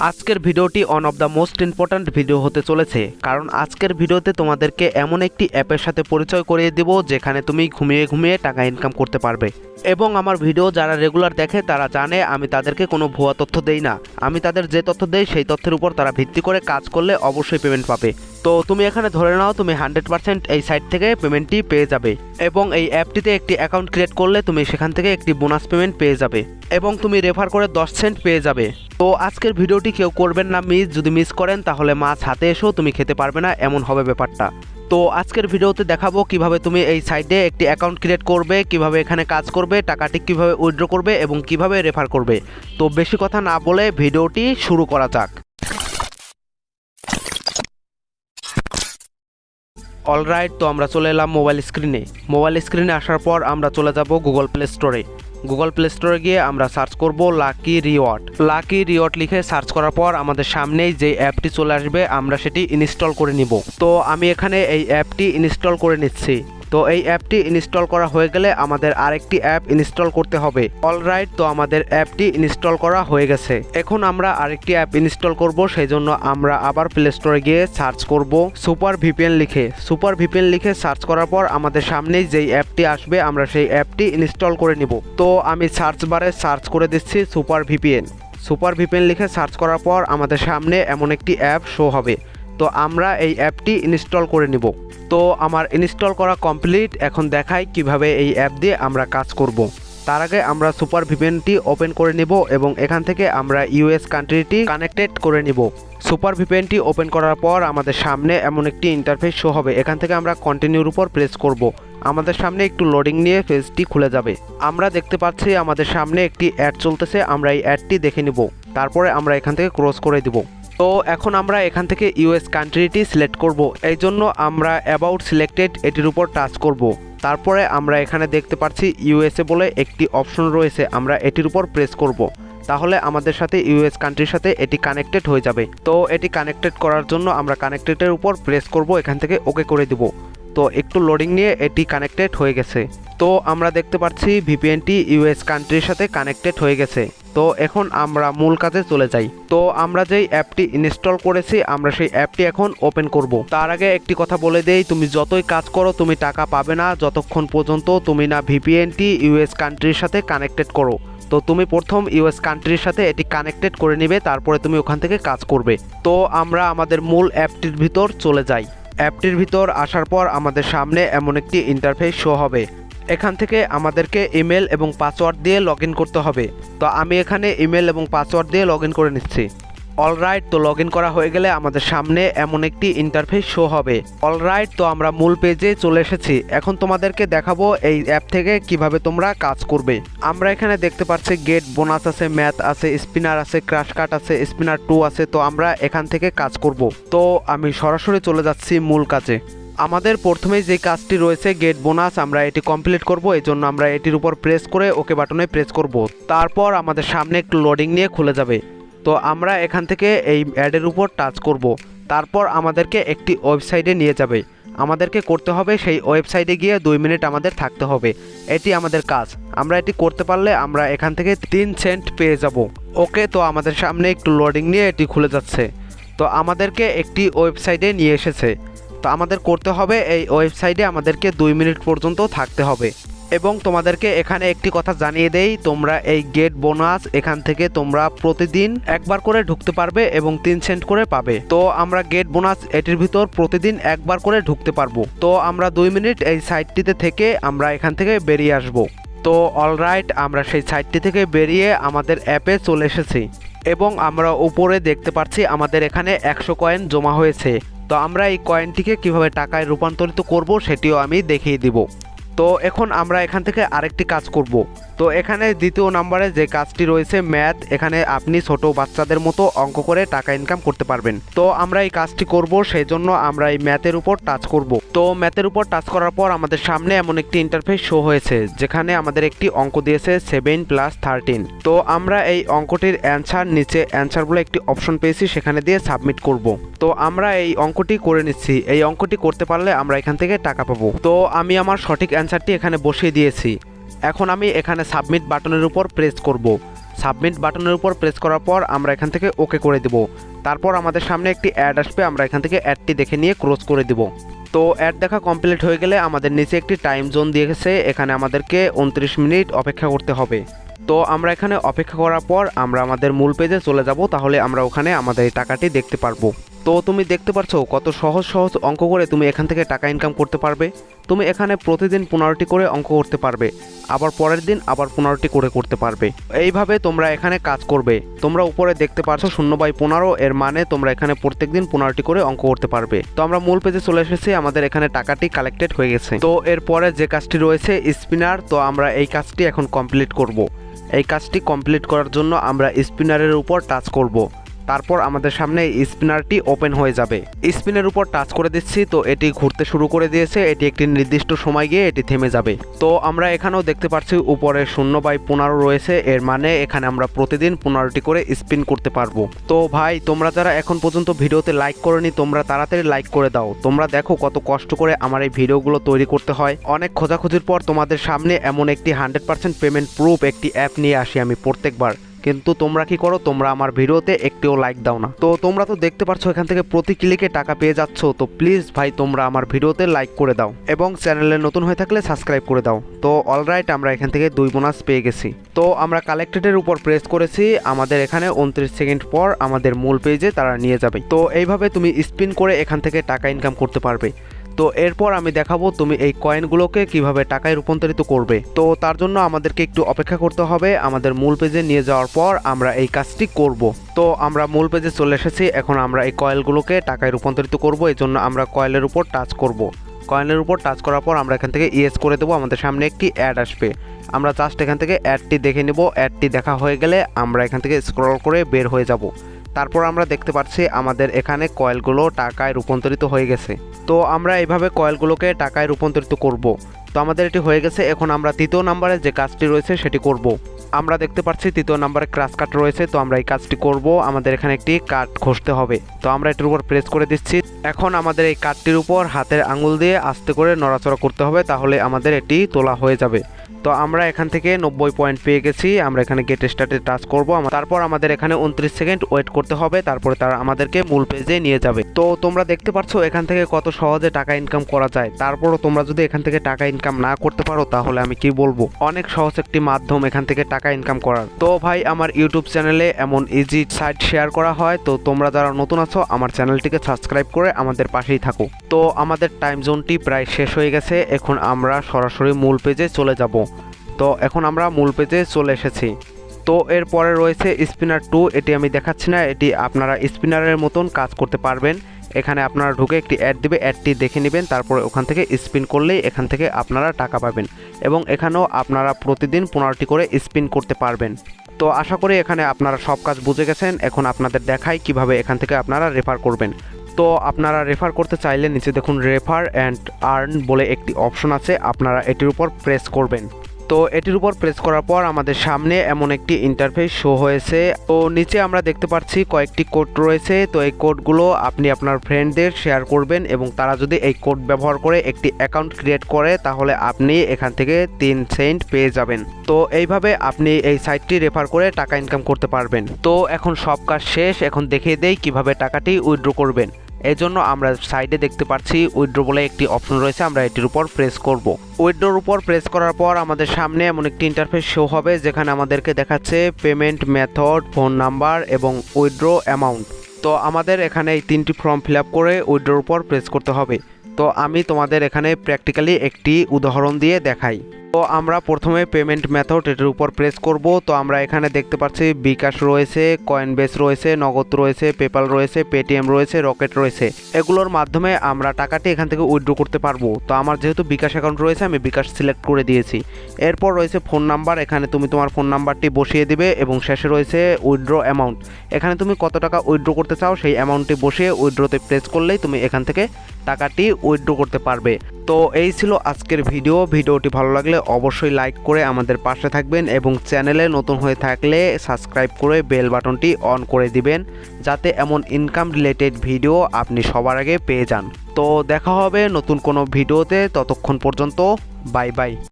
আজকের ভিডিওটি one of the most important video হতে চলেছে, কারণ আজকের ভিডিওতে তোমাদেরকে এমন একটি অ্যাপের সাথে পরিচয় করিয়ে দেব যেখানে তুমি ঘুমিয়ে ঘুমিয়ে টাকা ইনকাম করতে পারবে। এবং আমার ভিডিও যারা রেগুলার দেখে তারা জানে আমি তাদেরকে কোনো ভুয়া তথ্য দেই না। আমি তাদের যে তথ্য দেই সেই তথ্যের উপর তারা ভিত্তি করে কাজ করলে অবশ্যই পেমেন্ট পাবে। তো তুমি এখানে ধরে নাও তুমি 100% এই সাইট থেকে পেমেন্টটি পেয়ে যাবে, এবং এই অ্যাপটিতে একটি অ্যাকাউন্ট ক্রিয়েট করলে তুমি সেখান থেকে একটি বোনাস পেমেন্ট পেয়ে যাবে, এবং তুমি রেফার করে 10 সেন্ট পেয়ে যাবে। তো আজকের ভিডিওটি কেউ করবেন না মিস, যদি মিস করেন তাহলে মাছ হাতে এসেও তুমি খেতে পারবে না, এমন হবে ব্যাপারটা। তো আজকের ভিডিওতে দেখাবো কিভাবে তুমি এই সাইটে একটি অ্যাকাউন্ট ক্রিয়েট করবে, কিভাবে এখানে কাজ করবে, টাকাটি কিভাবে উইথড্র করবে এবং কিভাবে রেফার করবে। তো বেশি কথা না বলে ভিডিওটি শুরু করা যাক। অলরাইট, তো আমরা চলে এলাম মোবাইল স্ক্রিনে আসার পর আমরা চলে যাব গুগল প্লে স্টোরে গিয়ে আমরা সার্চ করব লাকি রিওয়ার্ড লিখে সার্চ করার পর আমাদের সামনেই যে অ্যাপটি চলে আসবে আমরা সেটি ইনস্টল করে নিব। তো আমি এখানে এই অ্যাপটি ইনস্টল করে নিচ্ছি। তো এই অ্যাপটি ইনস্টল করা হয়ে গেলে আমাদের আরেকটি অ্যাপ ইনস্টল করতে হবে। অলরাইট, তো আমাদের অ্যাপটি ইনস্টল করা হয়ে গেছে। এখন আমরা আরেকটি অ্যাপ ইনস্টল করব, সেই জন্য আমরা আবার প্লে স্টোরে গিয়ে সার্চ করব সুপার ভিপিএন লিখে সার্চ করার পর আমাদের সামনেই যেই অ্যাপটি আসবে আমরা সেই অ্যাপটি ইনস্টল করে নিব। তো আমি সার্চ বারে সার্চ করে দিচ্ছি সুপার ভিপিএন লিখে সার্চ করার পর আমাদের সামনে এমন একটি অ্যাপ শো হবে। তো আমরা এই অ্যাপটি ইনস্টল করে নিব। তো আমার ইনস্টল করা কমপ্লিট। এখন দেখাই কিভাবে এই অ্যাপ দিয়ে আমরা কাজ করব। তার আগে আমরা সুপার ভিপিএনটি ওপেন করে নিব এবং এখান থেকে আমরা ইউএস কান্ট্রিটি কানেক্টেড করে নিব। সুপার ভিপিএনটি ওপেন করার পর আমাদের সামনে এমন একটি ইন্টারফেস শো হবে। এখান থেকে আমরা কন্টিনিউর উপর প্রেস করব। আমাদের সামনে একটু লোডিং নিয়ে পেজটি খুলে যাবে। আমরা দেখতে পাচ্ছি আমাদের সামনে একটি অ্যাড চলতেছে, আমরা এই অ্যাডটি দেখে নিব। তারপরে আমরা এখান থেকে ক্রস করে দিব। তো এখন আমরা এখান থেকে ইউএস কান্ট্রিটি সিলেক্ট করব। এই জন্য আমরা অ্যাবাউট সিলেক্টেড এটির উপর টাচ করব। তারপরে আমরা এখানে দেখতে পাচ্ছি ইউএসএ বলে একটি অপশন রয়েছে, আমরা এটির উপর প্রেস করব। তাহলে আমাদের সাথে ইউএস কান্ট্রির সাথে এটি কানেক্টেড হয়ে যাবে। তো এটি কানেক্টেড করার জন্য আমরা কানেক্টেডের উপর প্রেস করব, এখান থেকে ওকে করে দিব। তো একটু লোডিং নিয়ে এটি কানেক্টেড হয়ে গেছে। তো আমরা দেখতে পাচ্ছি ভিপিএনটি ইউএস কান্ট্রির সাথে কানেক্টেড হয়ে গেছে। তো এখন আমরা মূল কাজে চলে যাই। তো আমরা যেই অ্যাপটি ইনস্টল করেছি আমরা সেই অ্যাপটি এখন ওপেন করব। তার আগে একটি কথা বলে দেই, তুমি যতই কাজ করো তুমি টাকা পাবে না যতক্ষণ পর্যন্ত তুমি না ভিপিএনটি ইউএস কান্ট্রির সাথে কানেক্টেড করো। তো তুমি প্রথম ইউএস কান্ট্রির সাথে এটি কানেক্টেড করে নিবে, তারপরে তুমি ওখান থেকে কাজ করবে। তো আমরা আমাদের মূল অ্যাপটির ভিতর চলে যাই। অ্যাপটির ভিতর আসার পর আমাদের সামনে এমন একটি ইন্টারফেস শো হবে। এখান থেকে আমাদেরকে ইমেল এবং পাসওয়ার্ড দিয়ে লগ ইন করতে হবে। তো আমি এখানে ইমেল এবং পাসওয়ার্ড দিয়ে লগ ইন করে নিচ্ছি। অলরাইট, তো লগ ইন করা হয়ে গেলে আমাদের সামনে এমন একটি ইন্টারফেস শো হবে। অলরাইট, তো আমরা মূল পেজে চলে এসেছি। এখন তোমাদেরকে দেখাবো এই অ্যাপ থেকে কিভাবে তোমরা কাজ করবে। আমরা এখানে দেখতে পাচ্ছি গেট বোনাস আছে, ম্যাথ আছে, স্পিনার আছে, ক্র্যাশ কাট আছে, স্পিনার 2 আছে। তো আমরা এখান থেকে কাজ করব। তো আমি সরাসরি চলে যাচ্ছি মূল কাজে। আমাদের প্রথমেই যে কাজটি রয়েছে গেট বোনাস, আমরা এটি কমপ্লিট করব। এই জন্য আমরা এটির উপর প্রেস করে ওকে বাটনে প্রেস করব। তারপর আমাদের সামনে একটু লোডিং নিয়ে খুলে যাবে। তো আমরা এখান থেকে এই অ্যাডের উপর টাচ করব। তারপর আমাদেরকে একটি ওয়েবসাইটে নিয়ে যাবে। আমাদেরকে করতে হবে সেই ওয়েবসাইটে গিয়ে 2 মিনিট আমাদের থাকতে হবে। এটি আমাদের কাজ। আমরা এটি করতে পারলে আমরা এখান থেকে 3 সেন্ট পেয়ে যাব। ওকে, তো আমাদের সামনে একটু লোডিং নিয়ে এটি খুলে যাচ্ছে। তো আমাদেরকে একটি ওয়েবসাইটে নিয়ে এসেছে। তো আমাদের করতে হবে এই ওয়েবসাইটে আমাদেরকে 2 মিনিট পর্যন্ত থাকতে হবে। এবং তোমাদেরকে এখানে একটি কথা জানিয়ে দেই, তোমরা এই গেট বোনাস এখান থেকে তোমরা প্রতিদিন একবার করে ঢুকতে পারবে এবং 3 সেন্ট করে পাবে। তো আমরা গেট বোনাস এটির ভিতর প্রতিদিন একবার করে ঢুকতে পারবো। তো আমরা 2 মিনিট এই সাইটটিতে থেকে আমরা এখান থেকে বেরিয়ে আসব। তো অলরাইট, আমরা সেই সাইটটি থেকে বেরিয়ে আমাদের অ্যাপে চলে এসেছি এবং আমরা উপরে দেখতে পাচ্ছি আমাদের এখানে 100 কয়েন জমা হয়েছে। তো আমরা এই কয়েনটিকে কিভাবে টাকায় রূপান্তরিত করব সেটিও আমি দেখিয়ে দিব। তো এখন আমরা এখান থেকে আরেকটি কাজ করব। তো এখানে দ্বিতীয় নম্বরে যে কাজটি রয়েছে ম্যাথ, এখানে আপনি ছোট বাচ্চাদের মতো অঙ্ক করে টাকা ইনকাম করতে পারবেন। তো আমরা এই কাজটি করব, সেই জন্য আমরা এই ম্যাথের উপর টাচ করব। তো ম্যাথের উপর টাচ করার পর আমাদের সামনে এমন একটি ইন্টারফেস শো হয়েছে যেখানে আমাদের একটি অঙ্ক দিয়েছে 7 + 13। তো আমরা এই অঙ্কটির অ্যান্সার নিচে অ্যান্সার বলে একটি অপশন পেয়েছি, সেখানে দিয়ে সাবমিট করব। তো আমরা এই অঙ্কটি করে নিচ্ছি। এই অঙ্কটি করতে পারলে আমরা এখান থেকে টাকা পাবো। তো আমি আমার সঠিক অ্যান্সারটি এখানে বসিয়ে দিয়েছি। এখন আমি এখানে সাবমিট বাটনের উপর প্রেস করব। সাবমিট বাটনের উপর প্রেস করার পর আমরা এখান থেকে ওকে করে দেব। তারপর আমাদের সামনে একটি অ্যাড আসবে, আমরা এখান থেকে অ্যাডটি দেখে নিয়ে ক্লোজ করে দেব। তো অ্যাড দেখা কমপ্লিট হয়ে গেলে আমাদের নিচে একটি টাইম জোন দিয়ে গেছে, এখানে আমাদেরকে 29 মিনিট অপেক্ষা করতে হবে। তো আমরা এখানে অপেক্ষা করার পর আমরা আমাদের মূল পেজে চলে যাব, তাহলে আমরা ওখানে আমাদের এই টাকাটি দেখতে পারবো। তো তুমি দেখতে পারছো কত সহজ সহজ অঙ্ক করে তুমি এখান থেকে টাকা ইনকাম করতে পারবে। তুমি এখানে প্রতিদিন 15টি করে অঙ্ক করতে পারবে, আবার পরের দিন আবার 15টি করে করতে পারবে। এইভাবে তোমরা এখানে কাজ করবে। তোমরা উপরে দেখতে পাচ্ছো 0/15, এর মানে তোমরা এখানে প্রত্যেকদিন 15টি করে অঙ্ক করতে পারবে। তো আমরা মূল পেজে চলে এসেছি, আমাদের এখানে টাকাটি কালেক্টেড হয়ে গেছে। তো এরপরে যে কাজটি রয়েছে স্পিনার, তো আমরা এই কাজটি এখন কমপ্লিট করব। এই কাজটি কমপ্লিট করার জন্য আমরা স্পিনারের উপর টাচ করব। তারপর আমাদের সামনে স্পিনারটি ওপেন হয়ে যাবে। স্পিনের উপর টাচ করে দিচ্ছি, তো এটি ঘুরতে শুরু করে দিয়েছে। এটি একটি নির্দিষ্ট সময় গিয়ে এটি থেমে যাবে। তো আমরা এখানেও দেখতে পাচ্ছি উপরে 0/15 রয়েছে, এর মানে এখানে আমরা প্রতিদিন 15টি করে স্পিন করতে পারবো। তো ভাই, তোমরা যারা এখন পর্যন্ত ভিডিওতে লাইক করোনি, তোমরা তাড়াতাড়ি লাইক করে দাও। তোমরা দেখো কত কষ্ট করে আমার এই ভিডিওগুলো তৈরি করতে হয়। অনেক খোঁজাখুঁজির পর তোমাদের সামনে এমন একটি 100% পেমেন্ট প্রুফ একটি অ্যাপ নিয়ে আসি আমি প্রত্যেকবার, কিন্তু তোমরা কি করো, তোমরা আমার ভিডিওতে একটিও লাইক দাও না। তো তোমরা তো দেখতে পাচ্ছ এখান থেকে প্রতি ক্লিকে টাকা পেয়ে যাচ্ছ। তো প্লিজ ভাই, তোমরা আমার ভিডিওতে লাইক করে দাও এবং চ্যানেলে নতুন হয়ে থাকলে সাবস্ক্রাইব করে দাও। তো অলরাইট, আমরা এখান থেকে 2 বোনাস পেয়ে গেছি। তো আমরা কালেক্টেডের উপর প্রেস করেছি, আমাদের এখানে 29 সেকেন্ড পর আমাদের মূল পেজে তারা নিয়ে যাবে। তো এইভাবে তুমি স্পিন করে এখান থেকে টাকা ইনকাম করতে পারবে। তো এরপর আমি দেখাবো তুমি এই কয়েনগুলোকে কিভাবে টাকায় রূপান্তরিত করবে। তো তার জন্য আমাদেরকে একটু অপেক্ষা করতে হবে। আমাদের মূল পেজে নিয়ে যাওয়ার পর আমরা এই কাজটি করব। তো আমরা মূল পেজে চলে এসেছি, এখন আমরা এই কয়েনগুলোকে টাকায় রূপান্তরিত করব। এই জন্য আমরা কয়েনের উপর টাচ করব। কয়েনের উপর টাচ করার পর আমরা এখান থেকে ইয়েস করে দেবো। আমাদের সামনে একটি অ্যাড আসবে, আমরা জাস্ট এখান থেকে অ্যাডটি দেখে নেব। অ্যাডটি দেখা হয়ে গেলে আমরা এখান থেকে স্ক্রল করে বের হয়ে যাব। তারপর আমরা দেখতে পাচ্ছি আমাদের এখানে কয়েলগুলো টাকায় রূপান্তরিত হয়ে গেছে। তো আমরা এইভাবে কয়েলগুলোকে টাকায় রূপান্তরিত করব। তো আমাদের এটি হয়ে গেছে। এখন আমরা 3য় নম্বরে যে কাজটি রয়েছে সেটি করব। আমরা দেখতে পাচ্ছি 3য় নম্বরে ক্রাশ কাট রয়েছে, তো আমরা এই কাজটি করব। আমাদের এখানে একটি কার্ড ঘষতে হবে, তো আমরা এটির উপর প্রেস করে দিচ্ছি। এখন আমাদের এই কার্ডটির উপর হাতের আঙুল দিয়ে আস্তে করে নড়াচড়া করতে হবে, তাহলে আমাদের এটি তোলা হয়ে যাবে। তো আমরা এখান থেকে 90 পয়েন্ট পেয়ে গেছি। আমরা এখানে গেট স্টার্টে টাচ করব। তারপর আমাদের এখানে 29 সেকেন্ড ওয়েট করতে হবে, তারপরে তারা আমাদেরকে মূল পেজে নিয়ে যাবে। তো তোমরা দেখতে পাচ্ছ এখান থেকে কত সহজে টাকা ইনকাম করা যায়। তারপরও তোমরা যদি এখান থেকে টাকা ইনকাম না করতে পারো, তাহলে আমি কি বলবো, অনেক সহজ একটি মাধ্যম এখান থেকে টাকা ইনকাম করার। তো ভাই, আমার ইউটিউব চ্যানেলে এমন ইজি সাইট শেয়ার করা হয়। তো তোমরা যারা নতুন আছো আমার চ্যানেলটিকে সাবস্ক্রাইব করে আমাদের পাশেই থাকো। তো আমাদের টাইম জোনটি প্রায় শেষ হয়ে গেছে, এখন আমরা সরাসরি মূল পেজে চলে যাব। তো এখন আমরা মূল পেজে চলে এসেছি। তো এরপরে রয়েছে স্পিনার 2, এটি আমি দেখাচ্ছি না, এটি আপনারা স্পিনারের মতন কাজ করতে পারবেন। এখানে আপনারা ঢুকে একটি অ্যাড দিবে, অ্যাডটি দেখে নেবেন, তারপরে ওখান থেকে স্পিন করলেই এখান থেকে আপনারা টাকা পাবেন এবং এখানেও আপনারা প্রতিদিন 15টি করে স্পিন করতে পারবেন। তো আশা করি এখানে আপনারা সব কাজ বুঝে গেছেন। এখন আপনাদের দেখাই কিভাবে এখান থেকে আপনারা রেফার করবেন। তো আপনারা রেফার করতে চাইলে নিচে দেখুন রেফার অ্যান্ড আর্ন বলে একটি অপশন আছে, আপনারা এটির উপর প্রেস করবেন। তো এটির উপর প্রেস করার পর আমাদের সামনে এমন একটি ইন্টারফেস শো হয়েছে। তো নিচে আমরা দেখতে পাচ্ছি কয়েকটি কোড রয়েছে। তো এই কোডগুলো আপনি আপনার ফ্রেন্ডদের শেয়ার করবেন এবং তারা যদি এই কোড ব্যবহার করে একটি অ্যাকাউন্ট ক্রিয়েট করে, তাহলে আপনি এখান থেকে 3 সেন্ট পেয়ে যাবেন। তো এইভাবে আপনি এই সাইটটি রেফার করে টাকা ইনকাম করতে পারবেন। তো এখন সব কাজ শেষ, এখন দেখিয়ে দেই কিভাবে টাকাটি উইথড্র করবেন। এই জন্য আমরা সাইডে দেখতে পাচ্ছি উইথড্র বলে একটি অপশন রয়েছে, আমরা এটির উপর প্রেস করব। উইথড্রর উপর প্রেস করার পর আমাদের সামনে এমন একটি ইন্টারফেস শো হবে, যেখানে আমাদেরকে দেখাচ্ছে পেমেন্ট মেথড, ফোন নাম্বার এবং উইথড্র অ্যামাউন্ট। তো আমাদের এখানে এই 3টি ফর্ম ফিল আপ করে উইথড্রর উপর প্রেস করতে হবে। তো আমি তোমাদের এখানে প্র্যাকটিক্যালি একটি উদাহরণ দিয়ে দেখাই। তো আমরা প্রথমে পেমেন্ট মেথড এটির উপর প্রেস করব। তো আমরা এখানে দেখতে পাচ্ছি বিকাশ রয়েছে, কয়েনবেস রয়েছে, নগদ রয়েছে, পেপাল রয়েছে, পেটিএম রয়েছে, রকেট রয়েছে। এগুলোর মাধ্যমে আমরা টাকাটি এখান থেকে উইথড্র করতে পারবো। তো আমার যেহেতু বিকাশ অ্যাকাউন্ট রয়েছে, আমি বিকাশ সিলেক্ট করে দিয়েছি। এরপর রয়েছে ফোন নাম্বার, এখানে তুমি তোমার ফোন নাম্বারটি বসিয়ে দিবে এবং শেষে রয়েছে উইথড্র অ্যামাউন্ট, এখানে তুমি কত টাকা উইথড্র করতে চাও সেই অ্যামাউন্টটি বসিয়ে উইথড্রতে প্রেস করলেই তুমি এখান থেকে টাকাটি উইথড্র করতে পারবে। তো এই ছিল আজকের ভিডিওটি ভালো লাগলে অবশ্যই লাইক করে আমাদের পাশে থাকবেন এবং চ্যানেলে নতুন হয়ে থাকলে সাবস্ক্রাইব করে বেল বাটনটি অন করে দিবেন, যাতে এমন ইনকাম রিলেটেড ভিডিও আপনি সবার আগে পেয়ে যান। তো দেখা হবে নতুন কোনো ভিডিওতে, ততক্ষণ পর্যন্ত বাই বাই।